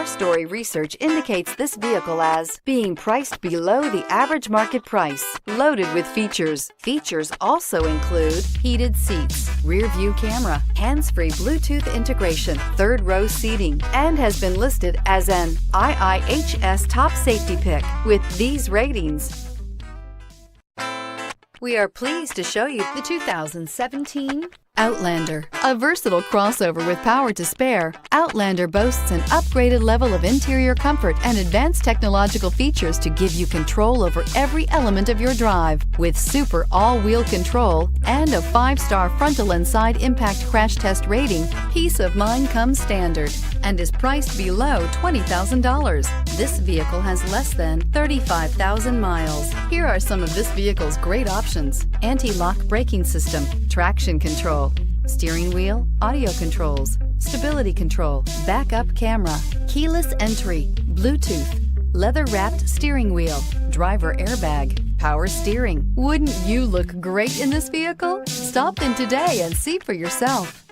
4-story research indicates this vehicle as being priced below the average market price, loaded with features. Features also include heated seats, rear view camera, hands-free Bluetooth integration, third-row seating, and has been listed as an IIHS top safety pick with these ratings. We are pleased to show you the 2017 Outlander. A versatile crossover with power to spare, Outlander boasts an upgraded level of interior comfort and advanced technological features to give you control over every element of your drive. With super all-wheel control and a 5-star frontal and side impact crash test rating, peace of mind comes standard and is priced below $20,000. This vehicle has less than 35,000 miles. Here are some of this vehicle's great options: anti-lock braking system, traction control, steering wheel audio controls, stability control, backup camera, keyless entry, Bluetooth, leather-wrapped steering wheel, driver airbag, power steering. Wouldn't you look great in this vehicle? Stop in today and see for yourself.